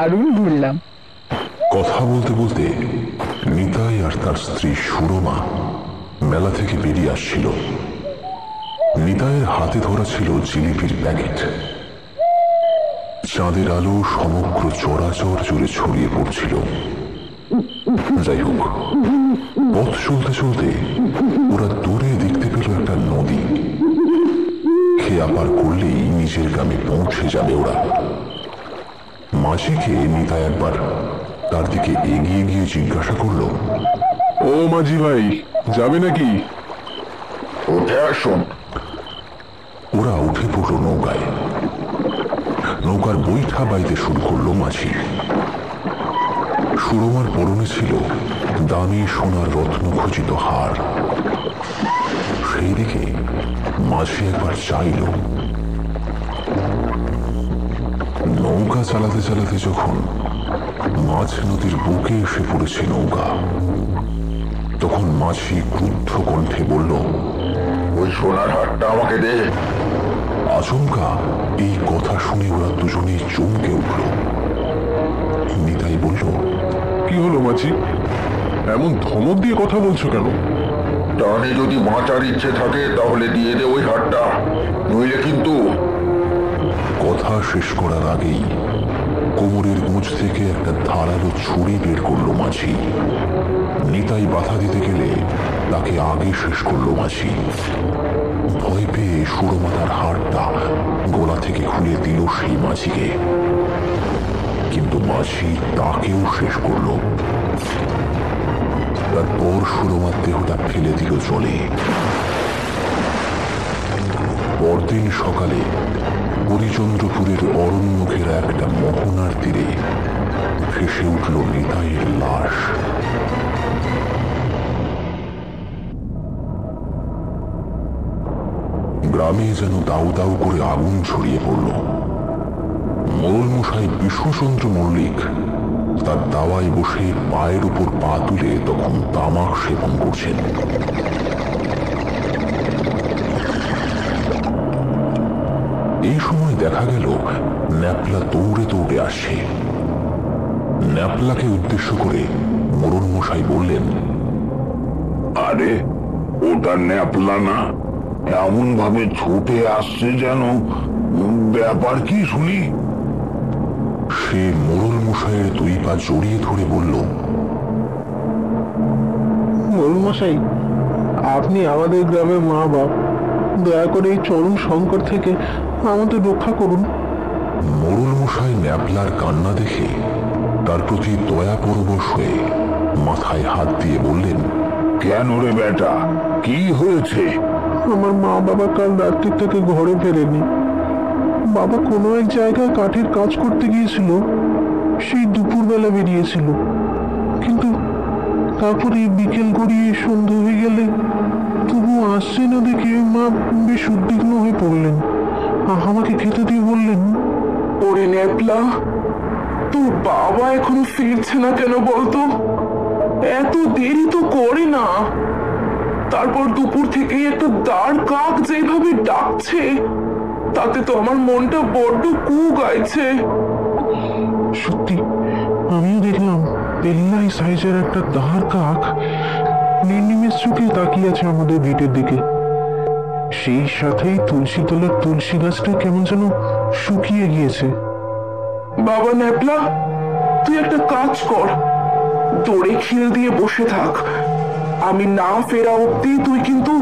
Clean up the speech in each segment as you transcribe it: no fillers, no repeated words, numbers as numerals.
দারুণ ঘুরলাম। কথা বলতে বলতে নিতাই আর তার স্ত্রী সুরমা মেলা থেকে বেরিয়ে আসছিল। নিতাইয়ের হাতে ধরা ছিল জিলিপির প্যাকেট। চাঁদের আলো সমগ্র চরাচর জুড়ে ছড়িয়ে পড়ছিল। যাই হোক, পথ চলতে চলতে ওরা দূরে দেখতে পেল একটা নদী। খেয়া পার করলেই নিজের গ্রামে পৌঁছে যাবে ওরা। মাঝিকে নিতাই একবার তার দিকে এগিয়ে গিয়ে জিজ্ঞাসা করল, ও মাঝি ভাই, যাবে নাকি? উঠে আসুন। ওরা উঠে পড়ল নৌকায়। নৌকার বৈঠা বাইতে শুরু করলো মাঝি। সুরমার পরনে ছিল দামি সোনার রত্ন খচিত হার। সেই দিকে মাঝি একবার চাইল। নৌকা চালাতে চালাতে যখন মাঝ নদীর বুকে এসে পড়েছে নৌকা, তখন মাঝি ক্রুদ্ধ কণ্ঠে বলল, ওই সোনার হারটা আমাকে দে। আচমকা এই কথা শুনে ওরা দুজনেই চমকে উঠল। নিতাই বলল, কি হলো মাঝি, এমন ধমক দিয়ে কথা বলছো কেন? টানে যদি বাঁচার ইচ্ছে থাকে তাহলে দিয়ে দে ওই হারটা, নইলে কিন্তু। কথা শেষ করার আগেই কোমরের গোঁজ থেকে একটা ধারালো ছুরি বের করলো মাঝি। নিতাই বাধা দিতে গেলে তাকে আগে শেষ করলো মাঝি। ভয় পেয়ে সুরমা তার হাড়টা গলা থেকে খুলে দিল সেই মাঝিকে, কিন্তু মাঝি তাকেও শেষ করলো। তারপর সুরমার দেহটা ফেলে দিল জলে। পরদিন সকালে হরিচন্দ্রপুরের অরণ্য ঘেরা একটা মোহনার তীরে ভেসে উঠল নিতাইয়ের লাশ। গ্রামে যেন দাউ দাউ করে আগুন ছড়িয়ে পড়ল। মোড়ল মশাই বিশ্বচন্দ্র মল্লিক তার দাওয়ায় বসে পায়ের উপর পা তুলে তখন তামাক সেবন করছেন। এই সময় দেখা গেল ন্যাপলা দৌড়ে দৌড়ে আসছে। ন্যাপলাকে উদ্দেশ্য করে মোড়ল মশাই বললেন, আরে ওটা ন্যাপলা না? এমন ভাবে ছুটে আসছে যেন, ব্যাপার কি শুনি? সে মোড়ল মশাইয়ের দুই পা জড়িয়ে ধরে বলল, মোড়ল মশাই, আপনি আমাদের গ্রামের মা বাপ, দয়া করে এই চরম সংকট থেকে আমাদের রক্ষা করুন। মোড়ল মশাই ন্যাপলার কান্না দেখে তার প্রতি দয়া পরবশ হয়ে মাথায় হাত দিয়ে বললেন, কেন রে বেটা, কি হয়েছে? আমার মা বাবা কাল রাত্রি থেকে ঘরে ফেরেনি। বাবা কোনো এক জায়গায় কাঠের কাজ করতে গিয়েছিল, সেই দুপুরবেলা বেরিয়েছিল, কিন্তু তারপরে বিকেল গড়িয়ে সন্ধ্যা হয়ে গেলে তবু আসছে না দেখে মা বেশ উদ্বিগ্ন হয়ে পড়লেন। আমাকে খেতে দিয়ে বললেন, ওরে ন্যাপলা, তোর বাবা এখনো ফিরছে না কেন বলতো? এত দেরি তো করে না। তারপর দুপুর থেকেই একটা দাঁড় কাক যেভাবে ডাকছে, তাতে তো আমার মনটা বড্ড কু গাইছে। সত্যি আমিও দেখলাম পেল্লাই সাইজের একটা দাঁড় কাক নির্নিমেষ চোখে তাকিয়ে আছে আমাদের গেটের দিকে। সেই সাথেই তুলসী তলার তুলসী গাছটা কেমন যেন শুকিয়ে গিয়েছে। বাবা ন্যাপলা, তুই একটা কাজ কর, দড়ি খিল দিয়ে বসে থাক। আমি না ফেরা অব্দি তুই কিন্তু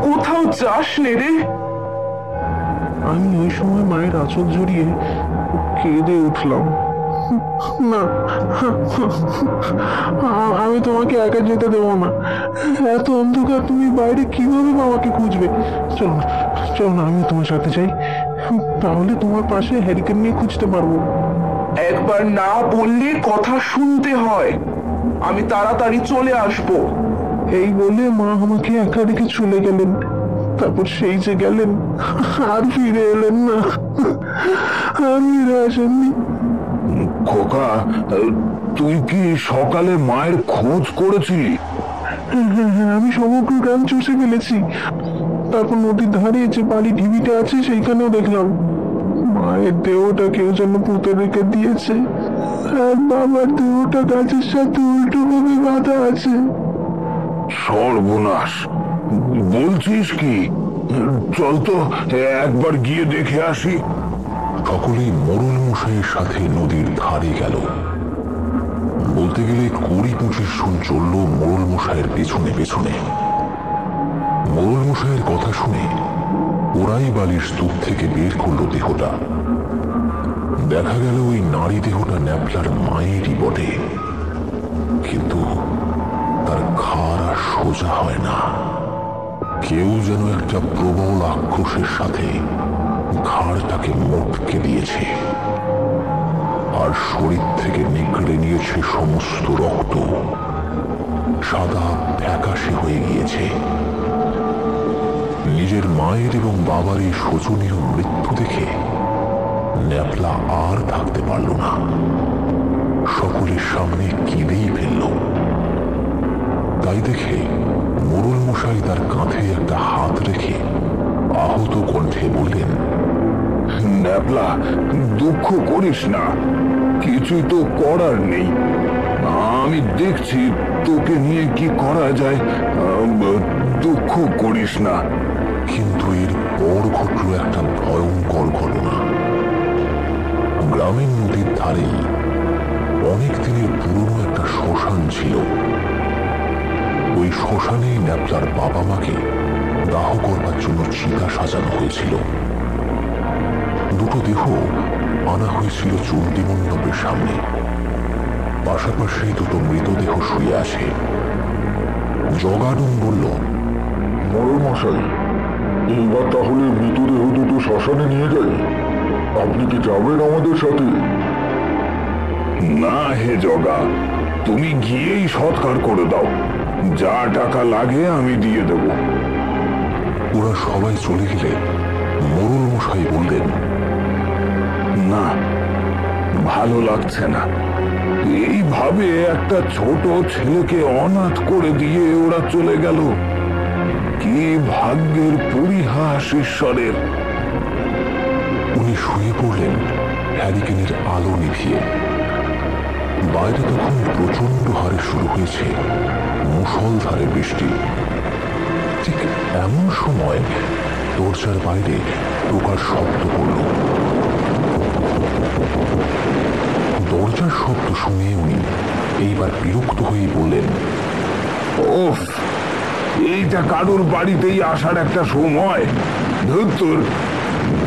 কোথাও যাস নে রে। আমি ওই সময় মায়ের আঁচল জড়িয়ে কেঁদে উঠলাম। না, আমি তোমাকে একা যেতে দেবো না। এত অন্ধকার, তুমি বাইরে কিভাবে বাবাকে খুঁজবে? চলো না, চলো না, আমি তোমার সাথে যাই, তাহলে তোমার পাশে হ্যারিকেন নিয়ে খুঁজতে পারবো। একবার না বললে কথা শুনতে হয়। আমি তাড়াতাড়ি চলে আসবো। এই বলে মা আমাকে একা রেখে চলে গেলেন। তারপর সেই যে গেলেন, আর ফিরে এলেন না, আর ফিরে আসেননি। খোকা, তুই কি সকালে মায়ের খোঁজ করেছিলি? হ্যাঁ, আমি সমগ্র গ্রাম চষে ফেলেছি। তারপর নদীর ধারে যে বাড়ি ঢিবিটা আছে সেইখানেও দেখলাম। মায়ের দেহটা কেউ যেন পুঁতে রেখে দিয়েছে। আর বাবার দেহটা গাছের সাথে উল্টো ভাবে বাঁধা আছে। সর্বনাশ, বলছিস কি? চল তো একবার গিয়ে দেখে আসি। সকলেই মোড়ল মশাইয়ের সাথে নদীর ধারে গেল। বলতে গেলে 20-25 জন চলল মোড়ল মশাইয়ের পেছনে পেছনে। মোড়ল মশাইয়ের কথা শুনে ওরাই বালির স্তূপ থেকে বের করলো দেহটা। দেখা গেল ওই নারী দেহটা ন্যাপলার মায়েরই বটে, কিন্তু তার ঘাড় আর সোজা হয় না। কেউ যেন একটা প্রবল আক্রোশের সাথে ঘাড়টাকে মোটকে দিয়েছে, আর শরীর থেকে নিগড়ে নিয়েছে সমস্ত রক্ত। সাদা ফ্যাকাশে হয়ে গিয়েছে। নিজের মায়ের এবং বাবার এই শোচনীয় মৃত্যু দেখে ন্যাপলা আর থাকতে পারল না, সকলের সামনে কেঁদেই ফেলল। তাই দেখে মোড়ল মশাই তার কাঁধে একটা হাত রেখে আহত কণ্ঠে বললেন, ন্যাপলা, দুঃখ করিস না, কিছুই তো করার নেই। আমি দেখছি তোকে নিয়ে কি করা যায়, দুঃখ করিস না। কিন্তু এর পর ঘটল একটা ভয়ঙ্কর ঘটনা। গ্রামের নদীর ধারেই অনেক দিনের পুরনো একটা শ্মশান ছিল। ওই শ্মশানেই ন্যাপলার বাবা মাকে দাহ করবার জন্য চিতা সাজানো হয়েছিল। দুটো দেহ আনা হয়েছিল চণ্ডী মণ্ডপের সামনে। পাশাপাশি দুটো মৃতদেহ শুয়ে আছে। জগাডন বলল, মোড়ল মশাই, এইবার তাহলে মৃতদেহ দুটো শ্মশানে নিয়ে যাই। আপনি কি যাবেন আমাদের সাথে? না হে জগা, তুমি গিয়েই সৎকার করে দাও, যা টাকা লাগে আমি দিয়ে দেব। ওরা সবাই চলে গেলে মোড়ল মশাই বললেন, না, ভালো লাগছে না। এইভাবে একটা ছোট ছেলেকে অনাথ করে দিয়ে ওরা চলে গেল। কি ভাগ্যের পরিহাস ঈশ্বরের। উনি শুয়ে পড়লেন হ্যারিকেনের আলো নিভিয়ে। বাইরে তখন প্রচন্ড হারে শুরু হয়েছে মুষলধারে বৃষ্টি। ঠিক এমন সময় দরজার বাইরে টোকার শব্দ করল। দরজার শব্দ শুনে উনি এইবার বিরক্ত হয়ে বললেন, ওফ, এইটা কারোর বাড়িতেই আসার একটা সময়। ধুত্তুর,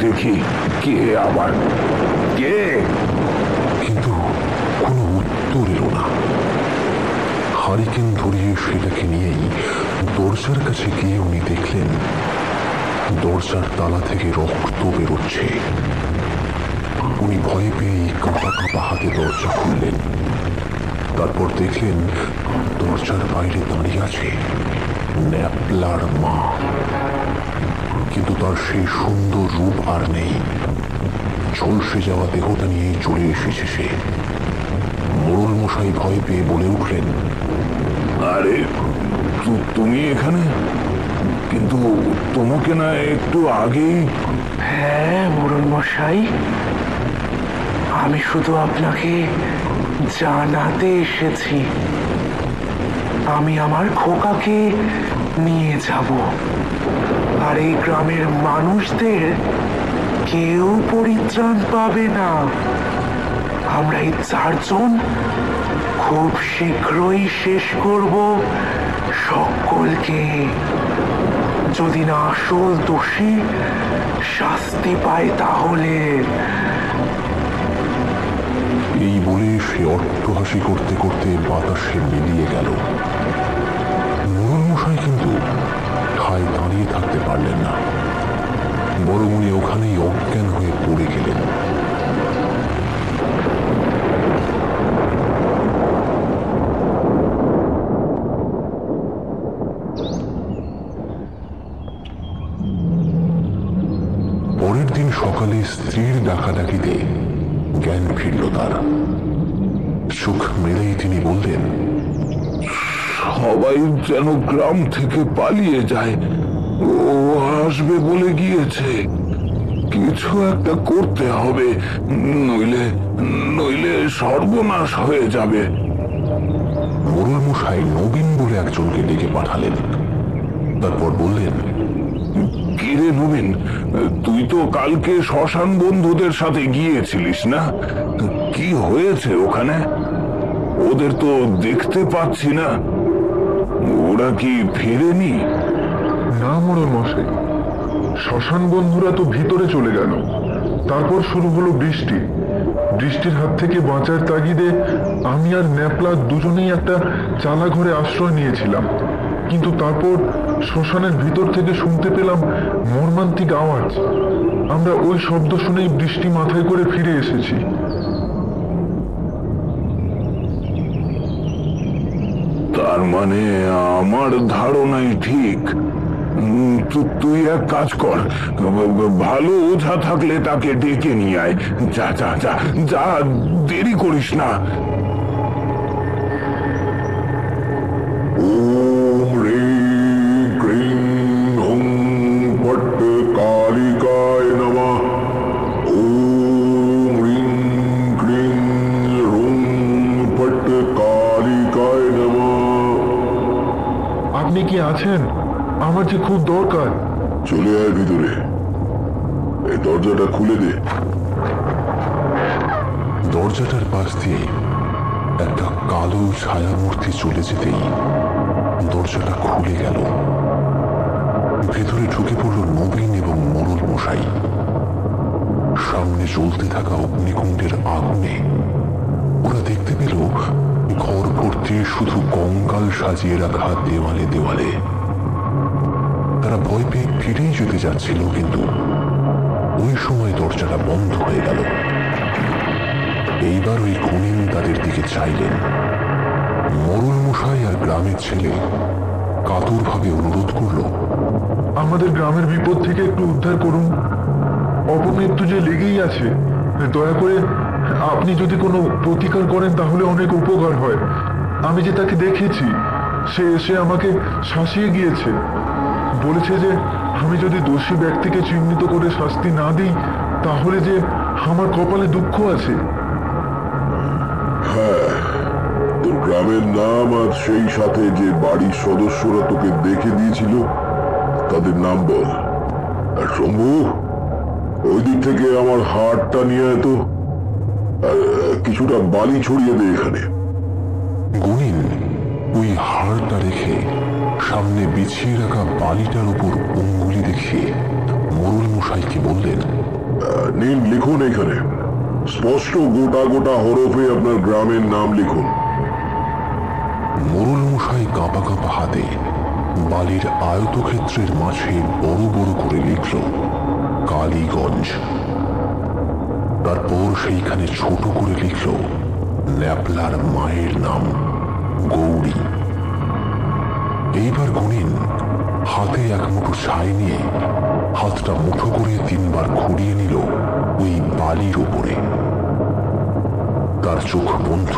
দেখি কে আবার, কে? কিন্তু কোনো উত্তর এলো না। হারিকেন ধরিয়ে সেটাকে নিয়েই দরজার কাছে গিয়ে উনি দেখলেন দরজার তালা থেকে রক্ত বেরোচ্ছে। উনি ভয় পেয়ে কাঁপা কাঁপা হাতে দরজা খুললেন। তারপর দেখলেন দরজার বাইরে দাঁড়িয়ে আছে ন্যাপলার মা। কিন্তু তার সেই সুন্দর রূপ আর নেই। ঝলসে যাওয়া দেহটা নিয়েই চলে এসেছে সে। মোড়ল মশাই ভয় পেয়ে বলে উঠলেন, আরে তুমি এখানে? কিন্তু তোমাকে না একটু আগেই। হ্যাঁ মোড়ল মশাই, আমি শুধু আপনাকে জানাতে এসেছি আমি আমার খোকাকে নিয়ে যাব, আর এই গ্রামের মানুষদের কেউ পরিত্রাণ পাবে না। আমরা এই 4 জন খুব শীঘ্রই শেষ করব সকলকে, যদি না আসল দোষী শাস্তি পায় তাহলে। এই বলে সে অট্টহাসি করতে করতে বাতাসে মিলিয়ে গেল। মোড়ল মশাই কিন্তু ঠায় দাঁড়িয়ে থাকতে পারলেন না, বরং উনি ওখানেই অজ্ঞান হয়ে পড়ে গেলেন। পরের দিন সকালে স্ত্রীর ডাকাডাকিতে জ্ঞান ফিরল তার। চোখ মেলেই তিনি বললেন, সবাই যেন গ্রাম থেকে পালিয়ে যায়, ও আসবে বলে গিয়েছে, কিছু একটা করতে হবে, নইলে নইলে সর্বনাশ হয়ে যাবে। মোড়ল মশাই নবীন বলে একজনকে ডেকে পাঠালেন। তারপর বললেন, কিরে নবীন, তুই তো কালকে শ্মশান বন্ধুদের সাথে গিয়েছিলিস না? কি হয়েছে ওখানে? ওদের তো দেখতে পাচ্ছি না। ওরা কি ফেরেনি? না মোড়ল মশাই, শ্মশান বন্ধুরা তো ভিতরে চলে গেল। তারপর শুরু হলো বৃষ্টি। বৃষ্টির হাত থেকে বাঁচার তাগিদে আমি আর ন্যাপলা দুজনেই একটা চালা ঘরে আশ্রয় নিয়েছিলাম। কিন্তু তারপর শ্মশানের ভিতর থেকে শুনতে পেলাম মর্মান্তিক আওয়াজ। আমরা ওই শব্দ শুনেই বৃষ্টি মাথায় করে ফিরে এসেছি। তার মানে আমার ধারণাই ঠিক। তুই এক কাজ কর, ভালো ওঝা থাকলে তাকে ডেকে নিয়ে আয়। যা যা যা যা, দেরি করিস না। ওম হ্রিং ক্রিং হুং ফট কালিকায় নমঃ। ওম হ্রিং ক্রিং হুং ফট কালিকায় নমঃ। আপনি কি আছেন? আমার যে খুব দরকার। চলে আয় ভিতরে, এই দরজাটা খুলে দে। দরজাটার পাশ দিয়ে একটা কালো ছায়ামূর্তি চলে যেতেই দরজাটা খুলে গেল। ভেতরে ঢুকে পড়ল নবীন এবং মোড়ল মশাই। সামনে জ্বলতে থাকা অগ্নিকুণ্ডের আগুনে ওরা দেখতে পেল ঘর ভর্তি শুধু কঙ্কাল সাজিয়ে রাখা দেওয়ালে দেওয়ালে। তারা ভয় পেয়ে ফিরেই যেতে যাচ্ছিল, কিন্তু ওই সময় দরজাটা বন্ধ হয়ে গেল। এইবার ওই গুণিন তাদের দিকে চাইলেন। মোড়ল মশাই আর গ্রামের ছেলে কাতরভাবে অনুরোধ করল, আমাদের গ্রামের বিপদ থেকে একটু উদ্ধার করুন। অপমৃত্যু যে লেগেই আছে, দয়া করে আপনি যদি কোনো প্রতিকার করেন তাহলে অনেক উপকার হয়। আমি যে তাকে দেখেছি, সে এসে আমাকে শাসিয়ে গিয়েছে। বলেছে যে আমি যদি দোষী ব্যক্তিকে চিহ্নিত করে শাস্তি না দিই তাহলে যে আমার কপালে দুঃখ আছে। তোর গ্রামের নাম আর সেই সাথে যে বাড়ির সদস্যরা তোকে দেখে দিয়েছিল তাদের নাম বল। আর শম্ভু, ওই দিক থেকে আমার হাড়টা নিয়ে এত কিছুটা বালি ছড়িয়ে দে এখানে। গুণিন ওই হাড়টা রেখে সামনে বিছিয়ে রাখা বালিটার উপর অঙ্গুলি দেখিয়ে মোড়ল মশাইকে বললেন, নিন, লিখুন এখানে স্পষ্ট গোটা গোটা হরফে আপনার গ্রামের নাম লিখুন। মোড়ল মশাই কাঁপা কাঁপা হাতে বালির আয়তক্ষেত্রের মাঝে বড় বড় করে লিখল কালীগঞ্জ। তারপর সেইখানে ছোট করে লিখল ন্যাপলার মায়ের নাম গৌরী। এইবার গুণিন হাতে এক মুঠো ছাই নিয়ে হাতটা মুঠো করে 3 বার ঘুরিয়ে নিল ওই বালির উপরে। তার চোখ বন্ধ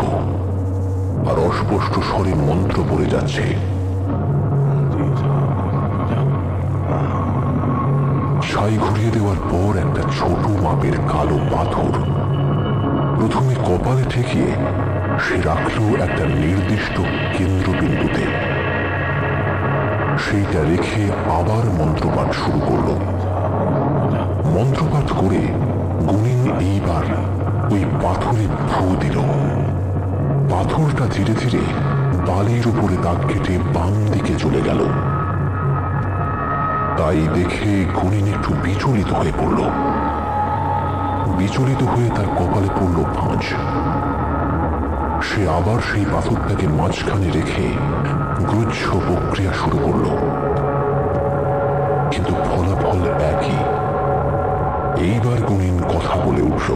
আর অস্পষ্ট স্বরে মন্ত্র পড়ে যাচ্ছে। ছাই ঘুরিয়ে দেওয়ার পর একটা ছোট মাপের কালো পাথর প্রথমে কপালে ঠেকিয়ে সে রাখল একটা নির্দিষ্ট কেন্দ্রবিন্দুতে। সেইটা রেখে আবার মন্ত্রপাঠ শুরু করল। মন্ত্রপাঠ করে গুণিন এইবার ওই পাথরে ফু দিল। পাথরটা ধীরে ধীরে বালির উপরে দাগ কেটে বাম দিকে চলে গেল। তাই দেখে গুণিন একটু বিচলিত হয়ে পড়ল। বিচলিত হয়ে তার কপালে পড়ল ভাঁজ। সে আবার সেই পাথরটাকে মাঝখানে রেখে গুচ্ছ প্রক্রিয়া শুরু করল, কিন্তু ফলাফল একই। এইবার গুণিন কথা বলে উঠল,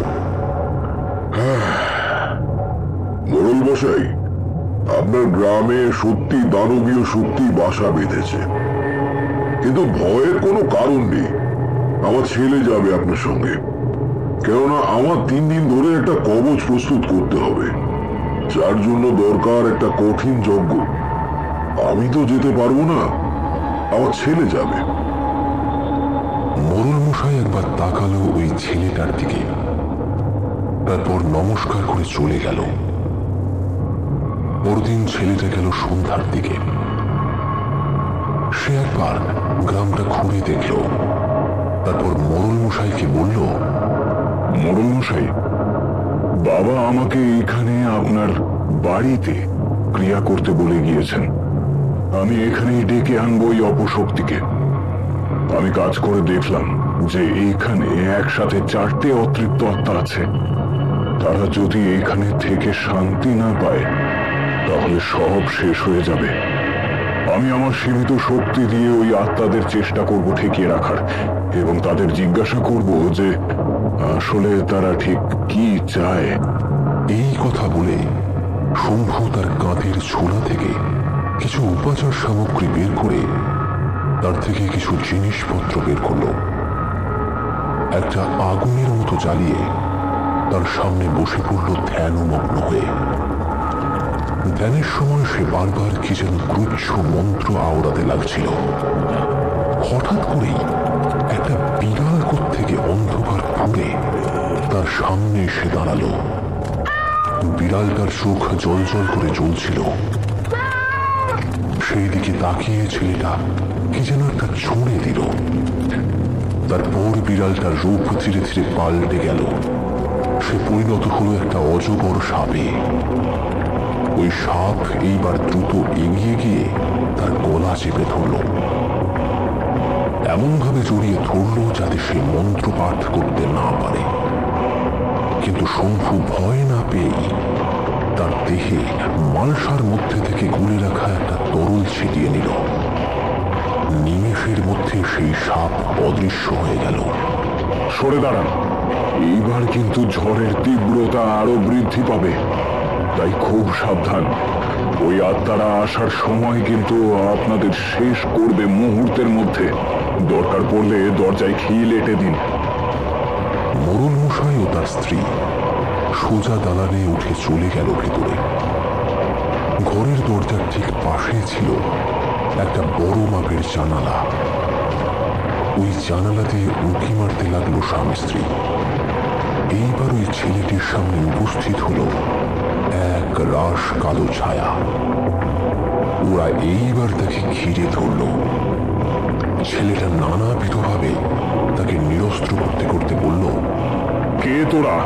মোড়ল মশাই, আপনার গ্রামে সত্যি দানবীয় শক্তি বাসা বেঁধেছে, কিন্তু ভয়ের কোনো কারণ নেই। আমার ছেলে যাবে আপনার সঙ্গে, কেননা আমার 3 দিন ধরে একটা কবচ প্রস্তুত করতে হবে, যার জন্য দরকার একটা কঠিন যজ্ঞ। আমি তো যেতে পারবো না, আমার ছেলে যাবে। মোড়ল মশাই একবার তাকালো ওই ছেলেটার দিকে, তারপর নমস্কার করে চলে গেল। পরদিন ছেলেটা গেল সন্ধ্যার দিকে। সে একবার গ্রামটা ঘুরে দেখল, তারপর মোড়ল মশাইকে বলল, মোড়ল মশাই, বাবা আমাকে এখানে আপনার বাড়িতে ক্রিয়া করতে বলে গিয়েছেন। আমি এখানেই ডেকে আনবো ওই অপশক্তিকে। আমি কাজ করে দেখলাম যে এইখানে একসাথে 4টে অতৃপ্ত আত্মা আছে। তারা যদি এখানে থেকে শান্তি না পায় তাহলে সব শেষ হয়ে যাবে। আমি আমার সীমিত শক্তি দিয়ে ওই আত্মাদের চেষ্টা করব ঠেকিয়ে রাখার, এবং তাদের জিজ্ঞাসা করব যে আসলে তারা ঠিক কি চায়। এই কথা বলে শম্ভু তার কাঁধের ছোলা থেকে কিছু উপাচার সামগ্রী বের করে তার থেকে কিছু জিনিসপত্র বের করল। একটা আগুনের মতো জ্বালিয়ে তার সামনে বসে পড়ল ধ্যানমগ্ন হয়ে। ধ্যানের সময় সে বারবার কি যেন গুচ্ছ মন্ত্র আওড়াতে লাগছিল। হঠাৎ করেই একটা বিড়াল থেকে অন্ধকার ফুঁড়ে তার সামনে এসে দাঁড়ালো। বিড়ালটার চোখ জল করে জ্বলছিল। সেই দিকে তাকিয়ে ছেলেটা কি যেন একটা ছুঁড়ে দিল। তারপর বিড়ালটার রূপ ধীরে ধীরে পাল্টে গেল। সে পরিণত হলো একটা অজগর সাপে। ওই সাপ এইবার দ্রুত এগিয়ে গিয়ে তার গলা চেপে ধরল, এমনভাবে জড়িয়ে ধরল যাতে সে মন্ত্র পাঠ করতে না পারে। কিন্তু শম্ভু ভয় না পেয়েই তার দেহে মালসার মধ্যে থেকে গুলে রাখা একটা তরল ছিটিয়ে নিল। নিমেষের মধ্যে সেই সাপ অদৃশ্য হয়ে গেল। সরে দাঁড়ান, এইবার কিন্তু ঝড়ের তীব্রতা আরো বৃদ্ধি পাবে, তাই খুব সাবধান। ওই আত্মারা আসার সময় কিন্তু আপনাদের শেষ করবে মুহূর্তের মধ্যে। দরকার পড়লে দরজায় খিল এঁটে দিন। মোড়ল মশাই ও তার স্ত্রী সোজা দালানে উঠে চলে গেল ভেতরে। ঘরের দরজার ঠিক পাশে ছিল একটা বড় মাপের জানালা। ওই জানালা দিয়ে উঁকি মারতে লাগলো স্বামী স্ত্রী। এইবার ওই ছেলেটির সামনে উপস্থিত হলো এক রাশ কালো ছায়া। ওরা এইবার তাকে ঘিরে ধরল। ছেলেটা নানাবিধভাবে তাকে নিরস্ত্র করতে করতে বলল, কে তোরা?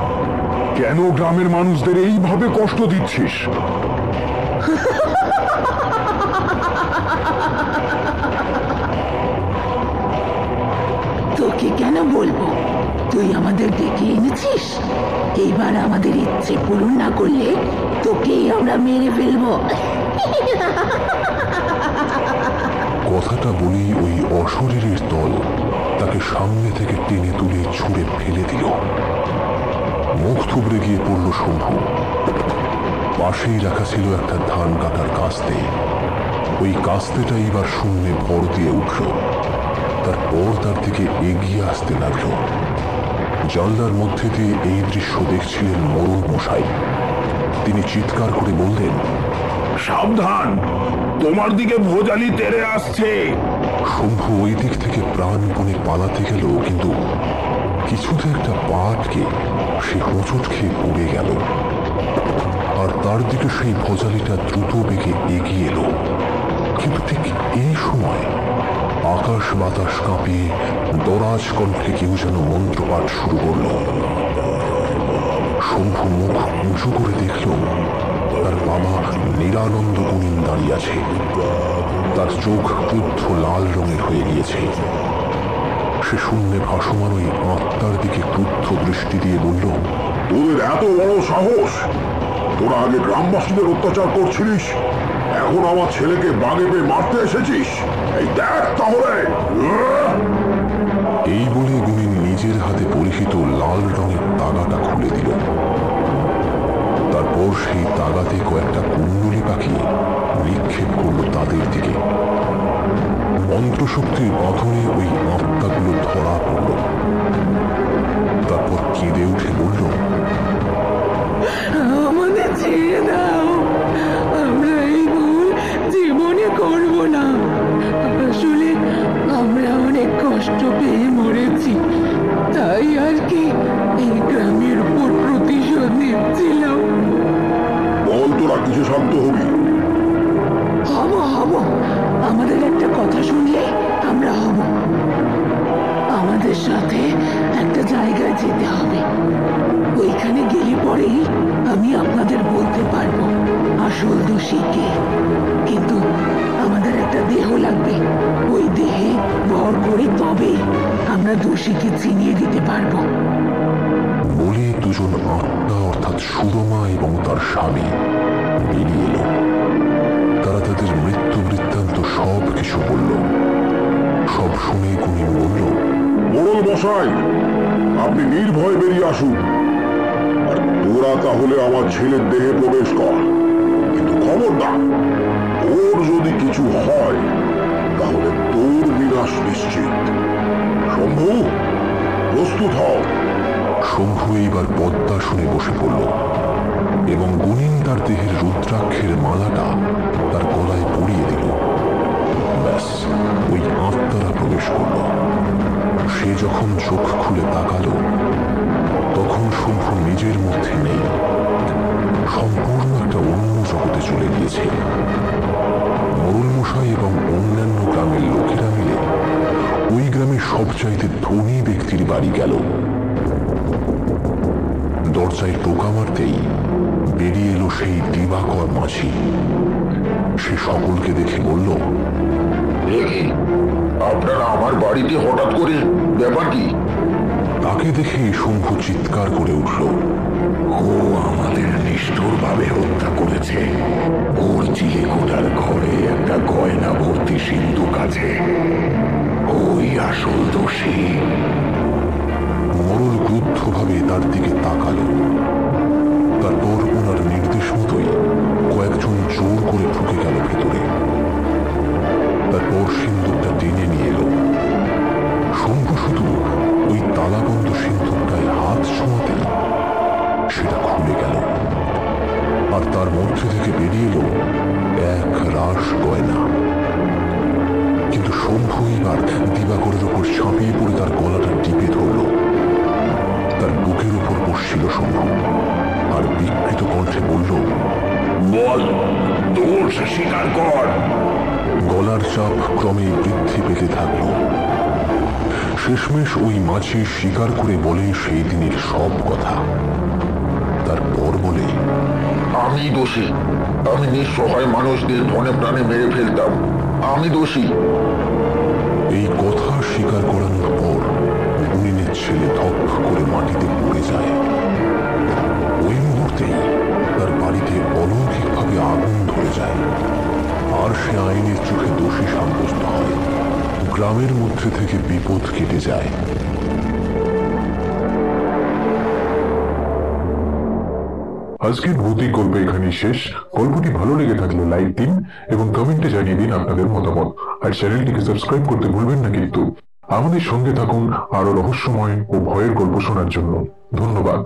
কেন গ্রামের মানুষদের এইভাবে কষ্ট দিচ্ছিস? তোকে কেন বলবো? তুই আমাদের ডেকে এনেছিস। এইবার আমাদের ইচ্ছে পূরণ না করলে তোকেই আমরা মেরে ফেলবো। কথাটা বলেই ওই অশরীরের দল তাকে সামনে থেকে টেনে তুলে ছুঁড়ে ফেলে দিল। মুখ থুবড়ে গিয়ে পড়ল শম্ভু। পাশেই রাখা ছিল একটা ধান কাটার কাস্তে। ওই কাস্তেটা এবার শূন্যে ভর দিয়ে উঠল। তারপর তার দিকে এগিয়ে আসতে লাগলো। জানলার মধ্যে দিয়ে এই দৃশ্য দেখছিলেন মোড়ল মশাই। তিনি চিৎকার করে বললেন, সাবধান, তোমার দিকে ভোজালি তেড়ে আসছে। শম্ভু ওই দিক থেকে প্রাণপণে পালাতে গেল, কিন্তু কিছুতে একটা পা আটকে সে হোঁচট খেয়ে পড়ে গেল। আর তার দিকে সেই ভোজালিটা দ্রুত বেগে এগিয়ে এলো। কিন্তু ঠিক এই সময় আকাশ বাতাস কাঁপিয়ে দরাজ কণ্ঠে কেউ যেন মন্ত্রপাঠ শুরু করল। শম্ভু মুখ উঁচু করে দেখল তার বাবা নিরানন্দ গুণিন দাঁড়িয়ে আছে। তার চোখ ক্রুদ্ধ লাল রঙের হয়ে গিয়েছে। সে শূন্যে ভাসমান ওই আত্মার দিকে ক্রুদ্ধ দৃষ্টি দিয়ে বলল, তোদের এত বড় সাহস! তোরা আগে গ্রামবাসীদের অত্যাচার করছিলিস, এখন আমার ছেলেকে বাগে পেয়ে মারতে এসেছিস। এই দেখ তাহলে। এই বলে গুণিন নিজের হাতে পরিহিত লাল রঙের তাগাটা খুলে দিল। তারপর সেই তাগাতে কয়েকটা কুণ্ডলী পাখি নিক্ষেপ করল তাদের দিকে। মন্ত্রশক্তির বাঁধনে ওই আত্মাগুলো ধরা পড়ল। তারপর কেঁদে উঠে বলল, আমাদের ছেড়ে দাও, আমরা এই ভুল জীবনে করব না। আসলে আমরা অনেক কষ্ট পেয়ে মরে শান্ত হবি? হব হব, আমাদের একটা কথা শুনলে আমরা হব। আমাদের সাথে একটা জায়গায় যেতে হবে। ওইখানে গেলে পরেই আমি আপনাদের বলতে পারবো আসল দোষী কে। কিন্তু আমাদের একটা দেহ লাগবে, ওই দেহে ভর করে তবে আমরা দোষীকে চিনিয়ে দিতে পারবো। বলে দুজন আত্মা অর্থাৎ সুরমা এবং তার স্বামী বেরিয়ে এলো। তারা তাদের মৃত্যু বৃত্তান্ত সব কিছু বলল। সব শুনে গুণিন বলল, মোড়ল মশাই, আপনি নির্ভয় বেরিয়ে আসুন। আর তোরা তাহলে আমার ছেলের দেহে প্রবেশ কর, কিন্তু খবরদার, ওর যদি কিছু হয় তাহলে তোর বিনাশ নিশ্চিত। শম্ভু, প্রস্তুত হও। শম্ভু এইবার পদ্মাসনে বসে পড়ল এবং গুণিন তার দেহের রুদ্রাক্ষের মালাটা তার গলায় পরিয়ে দিল। ব্যাস, ওই আত্মারা প্রবেশ করল। সে যখন চোখ খুলে তাকালো তখন শম্ভু নিজের মধ্যে নেই, সম্পূর্ণ একটা অন্য জগতে চলে গিয়েছে। মোড়ল মশাই এবং অন্যান্য গ্রামের লোকেরা মিলে ওই গ্রামের সবচাইতে ধনী ব্যক্তির বাড়ি গেল। দরজায় টোকা মারতেই বেরিয়ে এলো সেই দিবাকর মাঝি। সে সকলকে দেখে বলল, আপনারা আমার বাড়িতে হঠাৎ করে, ব্যাপার কি? তাকে দেখে শম্ভু চিৎকার করে উঠল, ও আমাদের নিষ্ঠুরভাবে হত্যা করেছে। ওর চিলেকোঠার ঘরে একটা গয়না ভর্তি সিন্ধুক আছে, ওই আসল দোষী। মোড়ল ক্রুদ্ধভাবে তার দিকে তাকালো। তারপর ওনার নির্দেশ মতোই কয়েকজন জোর করে ঢুকে গেল ভেতরে। তারপর সিন্ধুকটা টেনে নিয়ে এলো। শম্ভু শুধু ওই তালাবন্ধ সিন্ধুকটায় হাত ছোঁয়াতেই সেটা খুলে গেল, আর তার মধ্যে থেকে বেরিয়ে এলো এক রাস গয়না। কিন্তু শম্ভু এবার দিবাকরের উপর ঝাঁপিয়ে পড়ে তার গলাটা টিপে ধরল। তার বুকের উপর বসছিল শম্ভু আর বিকৃত কণ্ঠে বলল, বল, দোষ স্বীকার কর। গলার চাপ ক্রমে বৃদ্ধি পেতে থাকল। শেষমেশ ওই মাঝি স্বীকার করে বলে সেই দিনের সব কথা। তারপর বলে, আমি দোষী। আমি নিঃসহায় মানুষদের ধনে প্রাণে মেরে ফেলতাম। আমি দোষী। এই কথা স্বীকার করানোর পর গুণিনের ছেলে ধপ করে মাটিতে পড়ে যায়। ওই মুহূর্তেই তার বাড়িতে অলৌকিকভাবে আগুন ধরে যায়, আর সে আইনের চোখে দোষী সাব্যস্ত হয়। গ্রামের মধ্যে থেকে বিপদ কেটে যায়। আজকের ভৌতিক গল্প এখানেই শেষ। গল্পটি ভালো লেগে থাকলে লাইক দিন এবং কমেন্টে জানিয়ে দিন আপনাদের মতামত। আর চ্যানেলটিকে সাবস্ক্রাইব করতে ভুলবেন না কিন্তু। আমাদের সঙ্গে থাকুন আরো রহস্যময় ও ভয়ের গল্প শোনার জন্য। ধন্যবাদ।